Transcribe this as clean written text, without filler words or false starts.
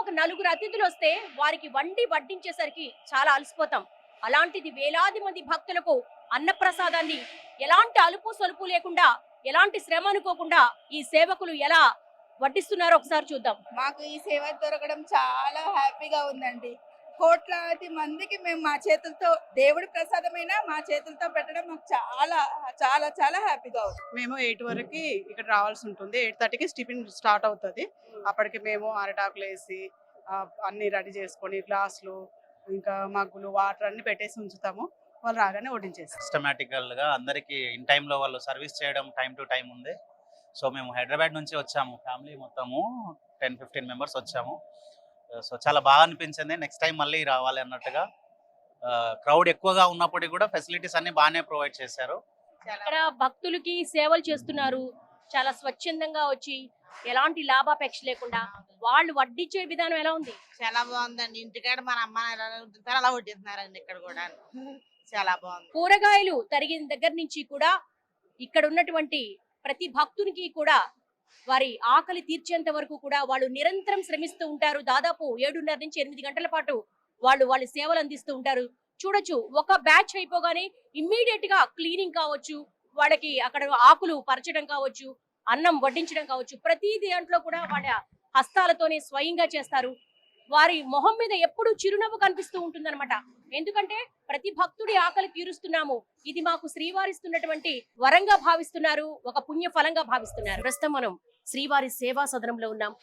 ఒక నలుగురు అతిథులు వస్తే వారికి వండి వడ్డించేసరికి చాలా అలసిపోతాం. అలాంటిది వేలాది మంది భక్తులకు అన్నప్రసాదాన్ని ఎలాంటి అలుపు సొలుపు లేకుండా, ఎలాంటి శ్రమ అనుకోకుండా ఈ సేవకులు ఎలా వడ్డిస్తున్నారో ఒకసారి చూద్దాం. మాకు ఈ సేవ దొరకడం చాలా హ్యాపీగా ఉందండి. కోట్లాది మందికి మేము మా చేతులతో దేవుడి ప్రసాదమైన మా చేతులతో పెట్టడం మాకు చాలా చాలా చాలా హ్యాపీగా ఉంది. మేము 8 వరకు ఇక్కడ రావాల్సి ఉంటుంది. 8:30కి టిఫిన్ స్టార్ట్ అవుతుంది. అప్పటికి మేము అరటాకులు వేసి అన్ని రెడీ చేసుకొని గ్లాసులు ఇంకా మగ్గులు వాటర్ అన్ని పెట్టేసి ఉంచుతాము. వాళ్ళు రాగానే వడ్డించేస్తాం. సిస్టమేటికల్ గా అందరికి ఇన్ టైమ్ లో వాళ్ళు సర్వీస్ చేయడం టైం టు టైం ఉంది. సో మేము హైదరాబాద్ నుంచి వచ్చాము, ఫ్యామిలీ మొత్తము 10-15 మెంబర్స్ వచ్చాము. సో చాలా బాగా అనిపించింది. నెక్స్ట్ టైం మళ్ళీ రావాలి అన్నట్టుగా. క్రౌడ్ ఎక్కువగా ఉన్నప్పటికీ కూడా ఫెసిలిటీస్ అన్ని బాగానే ప్రొవైడ్ చేశారు. ఇక్కడ భక్తులకి సేవలు చేస్తున్నారు, చాలా స్వచ్ఛందంగా వచ్చి ఎలాంటి లాభాపేక్ష లేకుండా. వాళ్ళు వడ్డించే విధానం ఎలా ఉంది? చాలా బాగుందండి. ఇంటికాడ మన అమ్మ అలా వడ్డిస్తున్నారండి. ఇక్కడ కూడా చాలా బాగుంది. కూరగాయలు తరిగిన దగ్గర నుంచి కూడా ఇక్కడ ఉన్నటువంటి ప్రతి భక్తునికి కూడా వారి ఆకలి తీర్చేంత వరకు కూడా వాళ్ళు నిరంతరం శ్రమిస్తూ ఉంటారు. దాదాపు 7:30 నుంచి 8 గంటల పాటు వాళ్ళు సేవలు అందిస్తూ ఉంటారు. చూడొచ్చు, ఒక బ్యాచ్ అయిపోగానే ఇమ్మీడియట్ గా క్లీనింగ్ కావచ్చు, వాళ్ళకి అక్కడ ఆకులు పరచడం కావచ్చు, అన్నం వడ్డించడం కావచ్చు, ప్రతి దాంట్లో కూడా వాళ్ళ హస్తాలతోనే స్వయంగా చేస్తారు. వారి మొహం మీద ఎప్పుడు చిరునవ్వు కనిపిస్తూ ఉంటుందన్నమాట. ఎందుకంటే ప్రతి భక్తుడి ఆకలి తీరుస్తున్నాము, ఇది మాకు శ్రీవారిస్తున్నటువంటి వరంగా భావిస్తున్నారు, ఒక పుణ్య ఫలంగా భావిస్తున్నారు. ప్రస్తుతం మనం శ్రీవారి సేవా సదనంలో ఉన్నాం.